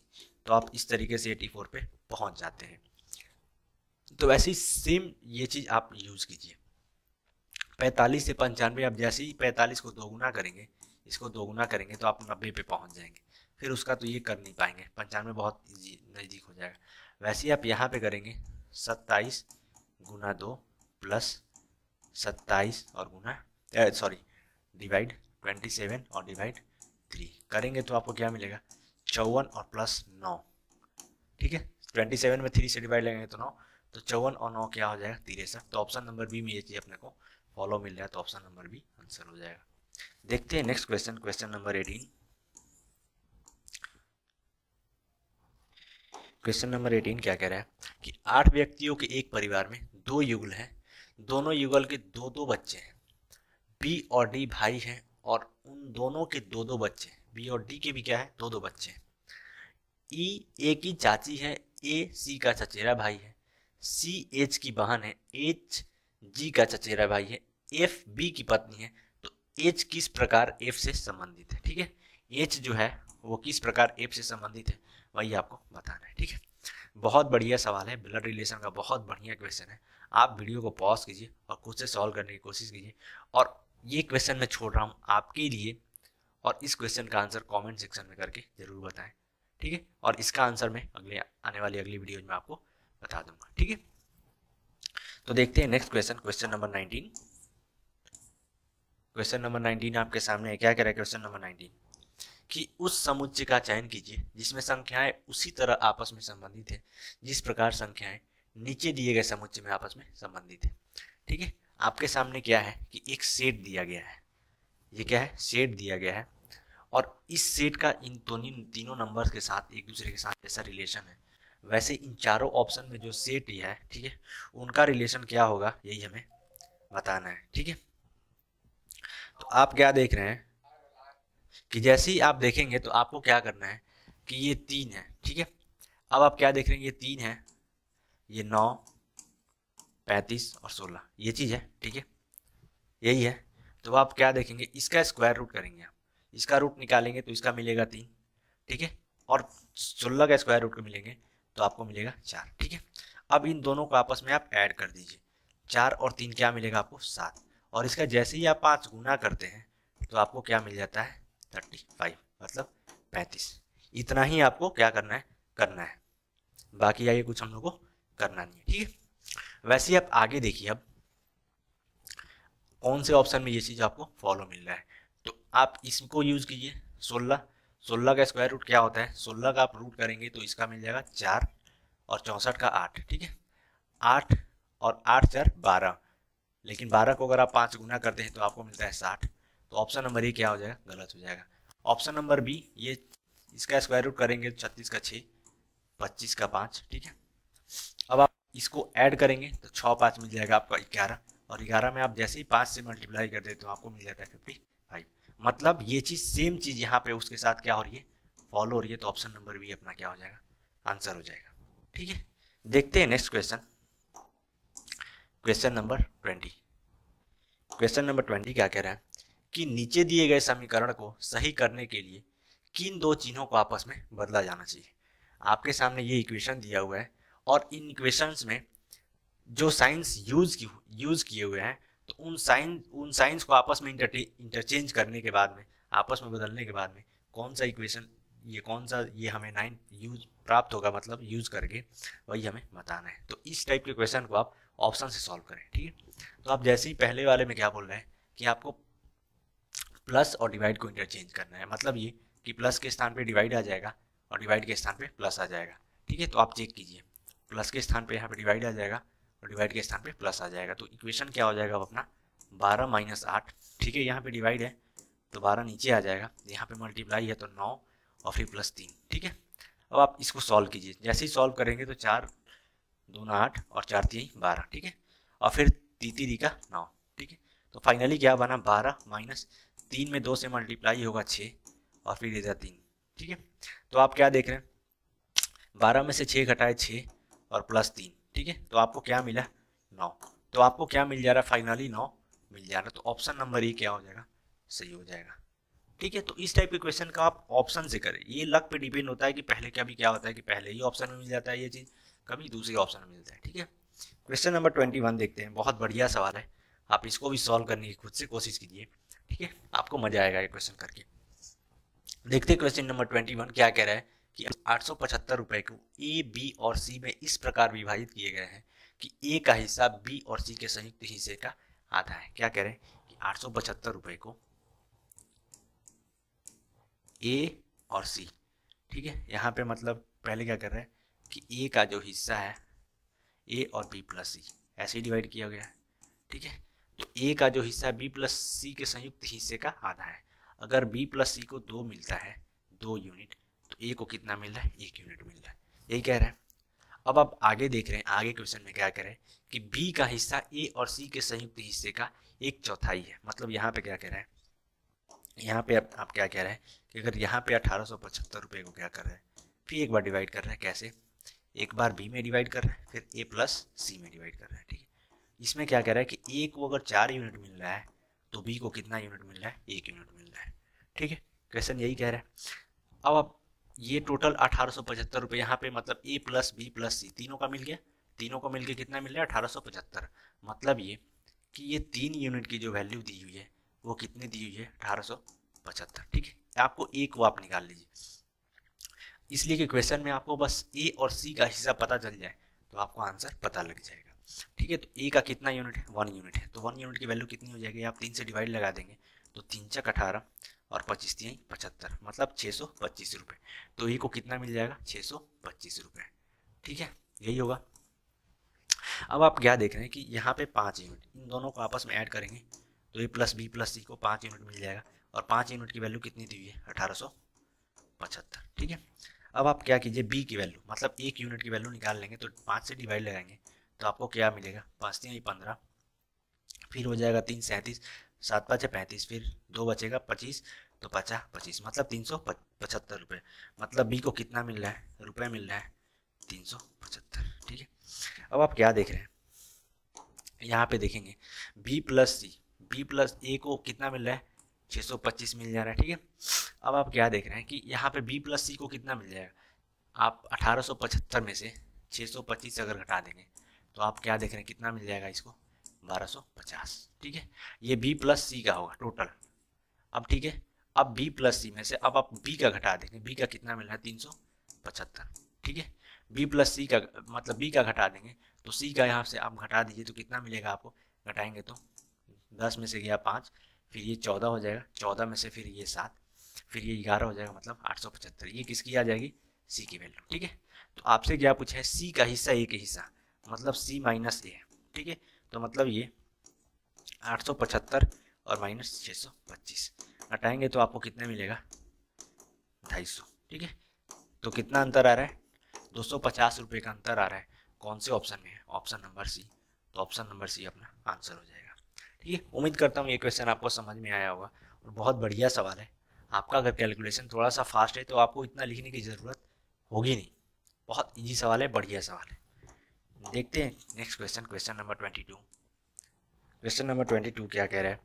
तो आप इस तरीके से 84 पे पहुंच जाते हैं। तो वैसे ही सेम ये चीज़ आप यूज़ कीजिए। 45 से 95, आप जैसे ही 45 को दोगुना करेंगे, इसको दोगुना करेंगे तो आप 90 पे पहुंच जाएंगे। फिर उसका तो ये कर नहीं पाएंगे, 95 बहुत नज़दीक हो जाएगा। वैसे ही आप यहाँ पे करेंगे 27 गुना 2 प्लस 27 और गुना सॉरी डिवाइड 27 और डिवाइड 3 करेंगे तो आपको क्या मिलेगा, 54 और प्लस 9, ठीक है। 27 में 3 से डिवाइड लेंगे तो 9, तो 54 और 9 क्या हो जाएगा 63। तो ऑप्शन नंबर बी में ये चीज अपने को फॉलो मिल रहा है, तो ऑप्शन नंबर बी आंसर हो जाएगा। देखते हैं next question, question number 18। Question number 18 क्या कह रहा है कि 8 व्यक्तियों के एक परिवार में 2 युगल हैं, दोनों युगल के 2-2 बच्चे हैं। बी और डी भाई हैं और उन दोनों के 2-2 बच्चे हैं। बी और डी के भी क्या है 2-2 बच्चे हैं। ई ए की चाची है, ए सी का चचेरा भाई है, सी एच की बहन है, एच जी का चचेरा भाई है, एफ बी की पत्नी है। तो एच किस प्रकार एफ से संबंधित है, ठीक है। एच जो है वो किस प्रकार एफ से संबंधित है वही आपको बताना है, ठीक है। बहुत बढ़िया सवाल है, ब्लड रिलेशन का बहुत बढ़िया क्वेश्चन है। आप वीडियो को पॉज कीजिए और खुद से सॉल्व करने की कोशिश कीजिए। और ये क्वेश्चन मैं छोड़ रहा हूँ आपके लिए, और इस क्वेश्चन का आंसर कमेंट सेक्शन में करके जरूर बताएं, ठीक है। और इसका आंसर मैं आने वाली अगली वीडियो में आपको बता दूंगा, ठीक है। तो देखते हैं next question, question number 19। Question number 19 आपके सामने है। क्या कह रहा है क्वेश्चन नंबर 19 कि उस समुच्चय का चयन कीजिए जिसमें संख्याएं उसी तरह आपस में संबंधित है जिस प्रकार संख्याएं नीचे दिए गए समुच्चय में आपस में संबंधित है, ठीक है। आपके सामने क्या है कि एक सेट दिया गया है, ये क्या है सेट दिया गया है, और इस सेट का इन तीनों नंबर्स के साथ एक दूसरे के साथ जैसा रिलेशन है, वैसे इन चारों ऑप्शन में जो सेट ही है, ठीक है, उनका रिलेशन क्या होगा यही हमें बताना है, ठीक है। तो आप क्या देख रहे हैं कि जैसे ही आप देखेंगे तो आपको क्या करना है कि ये 3 है, ठीक है। अब आप क्या देख रहे हैं, ये 3 है, ये 9, 35 और 16 ये चीज़ है, ठीक है, यही है। तो आप क्या देखेंगे, इसका स्क्वायर रूट करेंगे, आप इसका रूट निकालेंगे तो इसका मिलेगा 3, ठीक है, और 16 का स्क्वायर रूट को मिलेंगे तो आपको मिलेगा 4, ठीक है। अब इन दोनों को आपस में आप ऐड कर दीजिए, 4 और 3 क्या मिलेगा आपको 7, और इसका जैसे ही आप 5 गुना करते हैं तो आपको क्या मिल जाता है 35, मतलब 35। इतना ही आपको क्या करना है, बाकी आगे कुछ हम लोग को करना नहीं है, ठीक है। वैसे ही आप आगे देखिए, अब कौन से ऑप्शन में ये चीज़ आपको फॉलो मिल रहा है, तो आप इसको यूज़ कीजिए। 16 का स्क्वायर रूट क्या होता है, 16 का आप रूट करेंगे तो इसका मिल जाएगा 4, और 64 का 8, ठीक है। 8 और 8 4 12, लेकिन 12 को अगर आप 5 गुना करते हैं तो आपको मिलता है 60। तो ऑप्शन नंबर ए क्या हो जाएगा, गलत हो जाएगा। ऑप्शन नंबर बी, ये इसका स्क्वायर रूट करेंगे तो 36 का 6, 25 का 5, ठीक है। अब आप इसको ऐड करेंगे तो 6 5 मिल जाएगा आपका 11, और 11 में आप जैसे ही 5 से मल्टीप्लाई कर देते तो आपको मिल जाता है 55। मतलब ये चीज़ सेम चीज़ यहाँ पे उसके साथ क्या हो रही है, फॉलो हो रही है। तो ऑप्शन नंबर बी अपना क्या हो जाएगा, आंसर हो जाएगा, ठीक है। देखते हैं next question, question number 20। Question number 20 क्या कह रहा है कि नीचे दिए गए समीकरण को सही करने के लिए किन दो चिन्हों को आपस में बदला जाना चाहिए। आपके सामने ये इक्वेशन दिया हुआ है, और इन इक्वेशंस में जो साइंस यूज किए हुए हैं, तो उन साइंस को आपस में इंटरचेंज करने के बाद में, आपस में बदलने के बाद में कौन सा इक्वेशन, कौन सा ये हमें 9 यूज प्राप्त होगा, मतलब यूज करके वही हमें बताना है। तो इस टाइप के क्वेश्चन को आप ऑप्शन से सॉल्व करें, ठीक है। तो आप जैसे ही पहले वाले में क्या बोल रहे हैं कि आपको प्लस और डिवाइड को इंटरचेंज करना है, मतलब ये कि प्लस के स्थान पे डिवाइड आ जाएगा और डिवाइड के स्थान पे प्लस आ जाएगा, ठीक है। तो आप चेक कीजिए, प्लस के स्थान पे यहाँ पे डिवाइड आ जाएगा और डिवाइड के स्थान पे प्लस आ जाएगा। तो इक्वेशन क्या हो जाएगा अपना 12 माइनस 8, ठीक है। यहाँ पे डिवाइड है तो 12 नीचे आ जाएगा, यहाँ पे मल्टीप्लाई है तो 9 और फिर प्लस 3, ठीक है। अब आप इसको सॉल्व कीजिए, जैसे ही सॉल्व करेंगे तो 4 2 8 और 4 3 12, ठीक है, और फिर 3 का 9, ठीक है। तो फाइनली क्या बना 12 माइनस 3 में 2 से मल्टीप्लाई होगा 6 और फिर इधर 3, ठीक है। तो आप क्या देख रहे हैं 12 में से 6 घटाए 6 और प्लस 3, ठीक है। तो आपको क्या मिला 9। तो आपको क्या मिल जा रहा है फाइनली 9 मिल जा रहा है। तो ऑप्शन नंबर ए क्या हो जाएगा, सही हो जाएगा, ठीक है। तो इस टाइप के क्वेश्चन का आप ऑप्शन से करें। ये लक पे डिपेंड होता है कि पहले कभी क्या होता है कि पहले ही ऑप्शन में मिल जाता है ये चीज़, कभी दूसरे ऑप्शन में मिलता है, ठीक है। क्वेश्चन नंबर 21 देखते हैं, बहुत बढ़िया सवाल है, आप इसको भी सॉल्व करने की खुद से कोशिश कीजिए, ठीक है, आपको मजा आएगा ये क्वेश्चन करके। देखते हैं क्वेश्चन नंबर 21 क्या कह रहा है कि 875 रुपए को ए बी और सी में इस प्रकार विभाजित किए गए हैं कि ए का हिस्सा बी और सी के संयुक्त हिस्से का आधा है। क्या कह रहे हैं कि 875 रुपए को ए और सी, ठीक है, यहाँ पे मतलब पहले क्या कर रहे हैं कि ए का जो हिस्सा है ए और बी प्लस सी ऐसे ही डिवाइड किया गया है। ठीक है, तो ए का जो हिस्सा है बी प्लस सी के संयुक्त हिस्से का आधा है। अगर बी प्लस सी को 2 मिलता है 2 यूनिट, तो ए को कितना मिल रहा है 1 यूनिट मिल रहा है, यही कह रहा है। अब आप आगे देख रहे हैं, आगे क्वेश्चन में क्या करें कि बी का हिस्सा ए और सी के संयुक्त हिस्से का 1/4 है। मतलब यहाँ पे क्या कह रहे हैं, यहाँ पे आप क्या कह रहे हैं कि अगर यहाँ पे 1875 रुपये को क्या कर रहे हैं, फिर एक बार डिवाइड कर रहे हैं। कैसे, एक बार बी में डिवाइड कर रहे हैं, फिर ए प्लस सी में डिवाइड कर रहे हैं। ठीक है, इसमें क्या कह रहा है कि ए को अगर 4 यूनिट मिल रहा है तो बी को कितना यूनिट मिल रहा है, 1 यूनिट मिल रहा है। ठीक है, क्वेश्चन यही कह रहा है। अब आप ये टोटल 1875 रुपये यहाँ पे मतलब ए प्लस बी प्लस सी तीनों का मिल गया, तीनों को मिलके कितना मिल रहा है 1875। मतलब ये कि ये 3 यूनिट की जो वैल्यू दी हुई है वो कितनी दी हुई है 1875। ठीक है, आपको ए को आप निकाल लीजिए, इसलिए कि क्वेश्चन में आपको बस ए और सी का हिस्सा पता चल जाए तो आपको आंसर पता लग जाएगा। ठीक है, तो ए का कितना यूनिट है 1 यूनिट है, तो 1 यूनिट की वैल्यू कितनी हो जाएगी, आप 3 से डिवाइड लगा देंगे तो 3 × 18 और 25 × 75 मतलब 625 रुपये। तो ए को कितना मिल जाएगा 625 रुपये। ठीक है, यही होगा। अब आप क्या देख रहे हैं कि यहाँ पे 5 यूनिट, इन दोनों को आपस में ऐड करेंगे तो ए प्लस बी प्लस सी को 5 यूनिट मिल जाएगा, और 5 यूनिट की वैल्यू कितनी दी हुई है 1875। ठीक है, अब आप क्या कीजिए बी की वैल्यू मतलब 1 यूनिट की वैल्यू निकाल लेंगे, तो 5 से डिवाइड लगाएंगे तो आपको क्या मिलेगा 5 × 3 = 15, फिर हो जाएगा 3 × 37, 7 × 5 = 35, फिर 2 बचेगा 25, तो 50 25 मतलब 375 रुपये। मतलब बी को कितना मिल रहा है, रुपये मिल रहा है 375। ठीक है, अब आप क्या देख रहे हैं, यहाँ पे देखेंगे बी प्लस सी, बी प्लस ए को कितना मिल रहा है 625 मिल जा रहा है। ठीक है, अब आप क्या देख रहे हैं कि यहाँ पे बी प्लस सी को कितना मिल जाएगा, आप 1875 में से 625 अगर घटा देंगे तो आप क्या देख रहे हैं कितना मिल जाएगा इसको 1250। ठीक है, ये बी प्लस सी का होगा टोटल। अब ठीक है, अब बी प्लस सी में से अब आप बी का घटा देंगे, बी का कितना मिल रहा है 375। ठीक है, बी प्लस सी का मतलब बी का घटा देंगे तो सी का यहाँ से आप घटा दीजिए तो कितना मिलेगा आपको, घटाएंगे तो 10 में से गया 5, फिर ये 14 हो जाएगा, 14 में से फिर ये 7, फिर ये 11 हो जाएगा मतलब 875। ये किसकी आ जाएगी सी की वैल्यू। ठीक है, तो आपसे क्या पूछा है सी का हिस्सा ए के हिस्सा मतलब सी माइनस ए है। ठीक है, तो मतलब ये 875 और माइनस 625 घटाएंगे तो आपको कितना मिलेगा 250। ठीक है, तो कितना अंतर आ रहा है 250 रुपये का अंतर आ रहा है। कौन से ऑप्शन में है, ऑप्शन नंबर सी, तो ऑप्शन नंबर सी अपना आंसर हो जाएगा। ठीक है, उम्मीद करता हूँ ये क्वेश्चन आपको समझ में आया होगा और बहुत बढ़िया सवाल है। आपका अगर कैलकुलेशन थोड़ा सा फास्ट है तो आपको इतना लिखने की ज़रूरत होगी नहीं, बहुत इजी सवाल है, बढ़िया सवाल है। देखते हैं next question, question number 22। Question number 22 क्या कह रहा है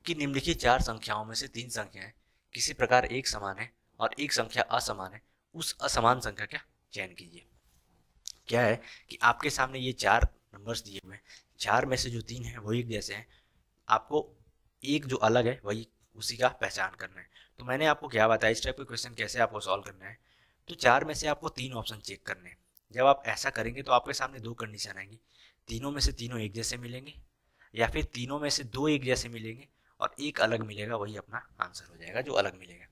कि निम्नलिखित 4 संख्याओं में से 3 संख्याएं किसी प्रकार एक समान है और एक संख्या असमान है, उस असमान संख्या का चयन कीजिए। क्या है कि आपके सामने ये 4 नंबर्स दिए हुए हैं, 4 में से जो 3 हैं वो एक जैसे हैं, आपको एक जो अलग है वही उसी का पहचान करना है। तो मैंने आपको क्या बताया इस टाइप के क्वेश्चन कैसे आपको सॉल्व करना है। तो 4 में से आपको 3 ऑप्शन चेक करने हैं। जब आप ऐसा करेंगे तो आपके सामने 2 कंडीशन आएंगी, तीनों में से तीनों एक जैसे मिलेंगे या फिर तीनों में से 2 एक जैसे मिलेंगे और एक अलग मिलेगा, वही अपना आंसर हो जाएगा जो अलग मिलेगा।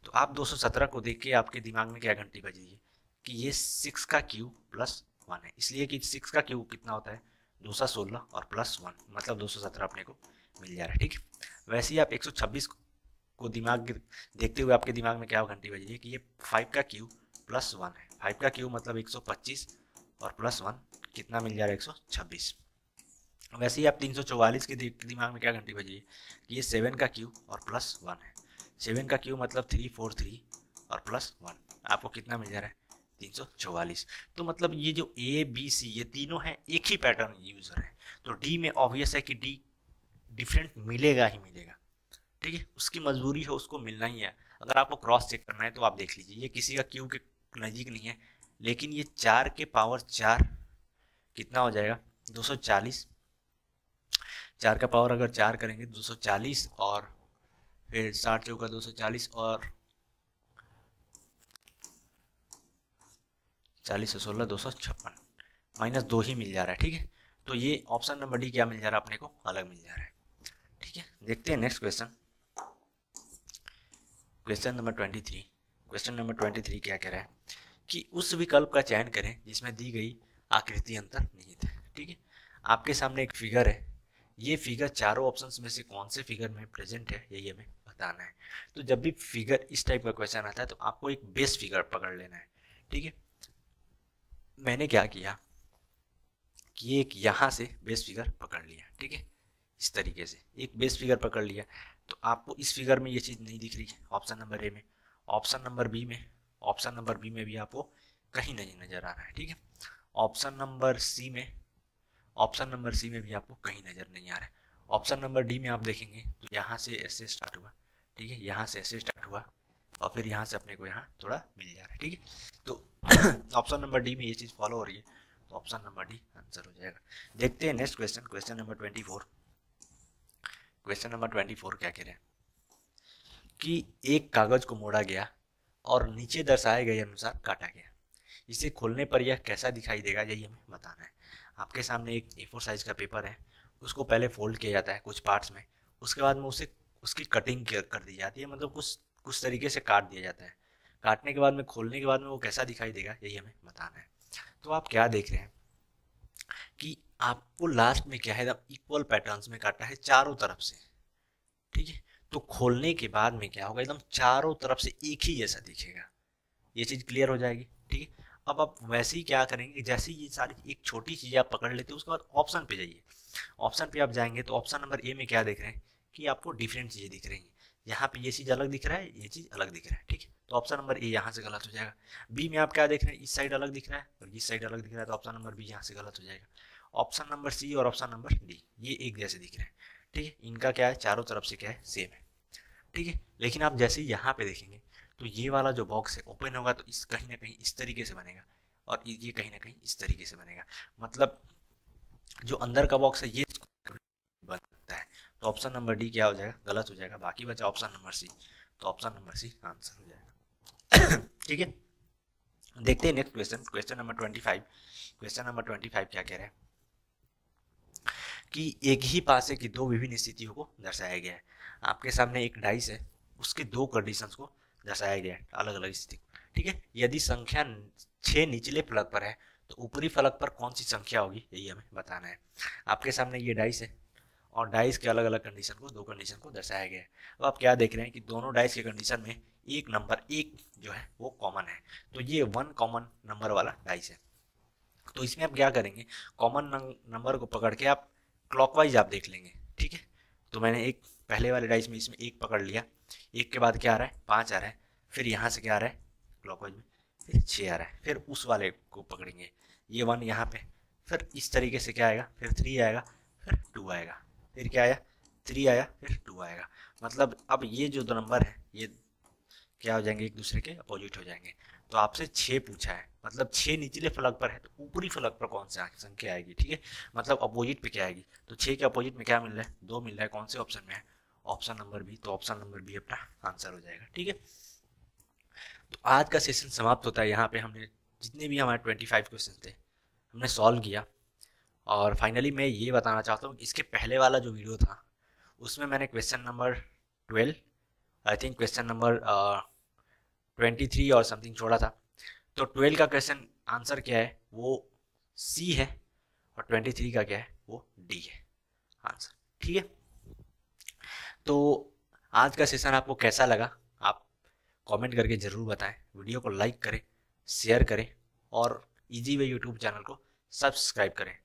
तो आप 217 को देख के आपके दिमाग में क्या घंटी बज रही है कि ये 6 का क्यूब प्लस 1 है, इसलिए कि 6 का क्यूब कितना होता है 216 और प्लस 1 मतलब 217 अपने को मिल जा रहा है। ठीक है, वैसे ही आप 126 को दिमाग देखते हुए आपके दिमाग में क्या घंटी बज रही है कि ये 5 का क्यूब प्लस 1 है, 5 का क्यूब मतलब 125 और प्लस 1 कितना मिल जा रहा है 126। वैसे ही आप 344 के दिमाग में क्या घंटी बज रही है कि ये 7 का क्यूब और प्लस 1 है, 7 का क्यूब मतलब 343 और प्लस 1 आपको कितना मिल जा रहा है 344। तो मतलब ये जो ए बी सी ये तीनों हैं एक ही पैटर्न यूजर है, तो डी में ऑब्वियस है कि डी डिफरेंट मिलेगा ही मिलेगा। ठीक है, उसकी मजबूरी है, उसको मिलना ही है। अगर आपको क्रॉस चेक करना है तो आप देख लीजिए, ये किसी का क्यूब के नज़दीक नहीं है, लेकिन ये 4 के पावर 4 कितना हो जाएगा 240, 4 का पावर अगर 4 करेंगे 240 और फिर 60 चौका 240 और 40 से 16 256 माइनस 2 ही मिल जा रहा है। ठीक है, तो ये ऑप्शन नंबर डी क्या मिल जा रहा है अपने को अलग मिल जा रहा है। ठीक है, देखते हैं next question, question number 23। Question number 23 क्या कह रहा है कि उस विकल्प का चयन करें जिसमें दी गई आकृति अंतर निहित है। ठीक है, आपके सामने एक फिगर है, ये फिगर चारों ऑप्शंस में से कौन से फिगर में प्रेजेंट है यही हमें बताना है। तो जब भी फिगर इस टाइप का क्वेश्चन आता है तो आपको एक बेस फिगर पकड़ लेना है। ठीक है, मैंने क्या किया कि एक यहाँ से बेस फिगर पकड़ लिया। ठीक है, इस तरीके से एक बेस फिगर पकड़ लिया। तो आपको इस फिगर में ये चीज़ नहीं दिख रही है ऑप्शन नंबर ए में, ऑप्शन नंबर बी में, ऑप्शन नंबर बी में भी आपको कहीं नहीं नजर आ रहा है। ठीक है, ऑप्शन नंबर सी में, ऑप्शन नंबर सी में भी आपको कहीं नजर नहीं आ रहा है। ऑप्शन नंबर डी में आप देखेंगे तो यहाँ से ऐसे स्टार्ट हुआ। ठीक है, यहाँ से ऐसे स्टार्ट हुआ और फिर यहाँ से अपने को यहाँ थोड़ा मिल जा रहा है। ठीक है, तो ऑप्शन नंबर डी में ये चीज़ फॉलो हो रही है, तो ऑप्शन नंबर डी आंसर हो जाएगा। देखते हैं next question, question number 24। Question number 24 क्या कह रहे हैं कि एक कागज को मोड़ा गया और नीचे दर्शाए गए अनुसार काटा गया, इसे खोलने पर यह कैसा दिखाई देगा यही हमें बताना है। आपके सामने एक A4 साइज का पेपर है, उसको पहले फोल्ड किया जाता है कुछ पार्ट्स में, उसके बाद में उसे उसकी कटिंग कर दी जाती है, मतलब कुछ तरीके से काट दिया जाता है। काटने के बाद में खोलने के बाद में वो कैसा दिखाई देगा यही हमें बताना है। तो आप क्या देख रहे हैं कि आपको लास्ट में क्या है, एकदम इक्वल पैटर्न्स में काटा है चारों तरफ से। ठीक है, तो खोलने के बाद में क्या होगा, एकदम चारों तरफ से एक ही जैसा दिखेगा। ये चीज़ क्लियर हो जाएगी। ठीक है, अब आप वैसे ही क्या करेंगे, जैसे ये सारी एक छोटी चीज़ आप पकड़ लेते हो उसके बाद ऑप्शन पे जाइए। ऑप्शन पे आप जाएंगे तो ऑप्शन नंबर ए में क्या देख रहे हैं कि आपको डिफरेंट चीज़ें दिख रही हैं। यहाँ पे ये चीज़ अलग दिख रहा है, ये चीज़ अलग दिख रहा है। ठीक है, तो ऑप्शन नंबर ए यहाँ से गलत हो जाएगा। बी में आप क्या देख रहे हैं, इस साइड अलग दिख रहा है और इस साइड अलग दिख रहा है, तो ऑप्शन नंबर बी यहाँ से गलत हो जाएगा। ऑप्शन नंबर सी और ऑप्शन नंबर डी ये एक जैसे दिख रहे हैं। ठीक है, इनका क्या है, चारों तरफ से क्या है, सेम है। ठीक है, लेकिन आप जैसे ही यहाँ पे देखेंगे तो ये वाला जो बॉक्स है ओपन होगा तो इस कहीं ना कहीं इस तरीके से बनेगा और ये कहीं ना कहीं इस तरीके से बनेगा, मतलब जो अंदर का बॉक्स है ये बनता है। तो ऑप्शन नंबर डी क्या हो जाएगा, गलत हो जाएगा। बाकी बचा ऑप्शन नंबर सी, तो ऑप्शन नंबर सी आंसर हो जाएगा। ठीक है, देखते हैं next question, question number 25। Question number 25 क्या कह रहे हैं कि एक ही पासे की दो विभिन्न स्थितियों को दर्शाया गया है। आपके सामने एक डाइस है, उसके दो कंडीशंस को दर्शाया गया है, अलग अलग स्थिति। ठीक है, यदि संख्या 6 निचले फलक पर है तो ऊपरी फलक पर कौन सी संख्या होगी यही हमें बताना है। आपके सामने ये डाइस है और डाइस के अलग अलग कंडीशन को, दो कंडीशन को दर्शाया गया है। अब आप क्या देख रहे हैं कि दोनों डाइस के कंडीशन में एक नंबर एक जो है वो कॉमन है, तो ये 1 कॉमन नंबर वाला डाइस है। तो इसमें आप क्या करेंगे, कॉमन नंबर को पकड़ के आप क्लॉकवाइज आप देख लेंगे। ठीक है, तो मैंने एक पहले वाले डाइस में इसमें एक पकड़ लिया, एक के बाद क्या आ रहा है, 5 आ रहा है, फिर यहाँ से क्या आ रहा है क्लॉकवाइज में, फिर 6 आ रहा है, फिर उस वाले को पकड़ेंगे, ये 1 यहाँ पे, फिर इस तरीके से क्या आएगा, फिर 3 आएगा, फिर 2 आएगा, फिर क्या आया 3 आया, फिर 2 आएगा। मतलब अब ये जो दो नंबर है ये क्या हो जाएंगे, एक दूसरे के अपोजिट हो जाएंगे। तो आपसे 6 पूछा है, मतलब 6 निचले फलक पर है तो ऊपरी फलक पर कौन सी संख्या आएगी। ठीक है, मतलब अपोजिट पे क्या आएगी, तो 6 के अपोजिट में क्या मिल रहा है, 2 मिल रहा है, कौन से ऑप्शन में है, ऑप्शन नंबर बी, तो ऑप्शन नंबर बी अपना आंसर हो जाएगा। ठीक है, तो आज का सेशन समाप्त होता है। यहाँ पे हमने जितने भी हमारे 25 क्वेश्चन थे हमने सॉल्व किया। और फाइनली मैं ये बताना चाहता हूँ, इसके पहले वाला जो वीडियो था उसमें मैंने question number 12, I think question number 23 और समथिंग छोड़ा था। तो 12 का क्वेश्चन आंसर क्या है, वो सी है, और 23 का क्या है, वो डी है आंसर। ठीक है, तो आज का सेशन आपको कैसा लगा आप कमेंट करके ज़रूर बताएं। वीडियो को लाइक करें, शेयर करें और इजी वे यूट्यूब चैनल को सब्सक्राइब करें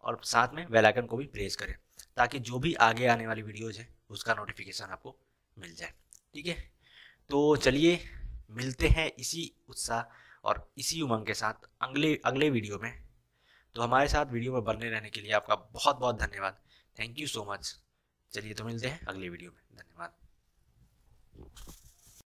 और साथ में बेल आइकन को भी प्रेस करें ताकि जो भी आगे आने वाली वीडियोज़ है उसका नोटिफिकेशन आपको मिल जाए। ठीक है, तो चलिए मिलते हैं इसी उत्साह और इसी उमंग के साथ अगले वीडियो में। तो हमारे साथ वीडियो में बने रहने के लिए आपका बहुत बहुत धन्यवाद। Thank you so much. चलिए तो मिलते हैं अगले वीडियो में, धन्यवाद।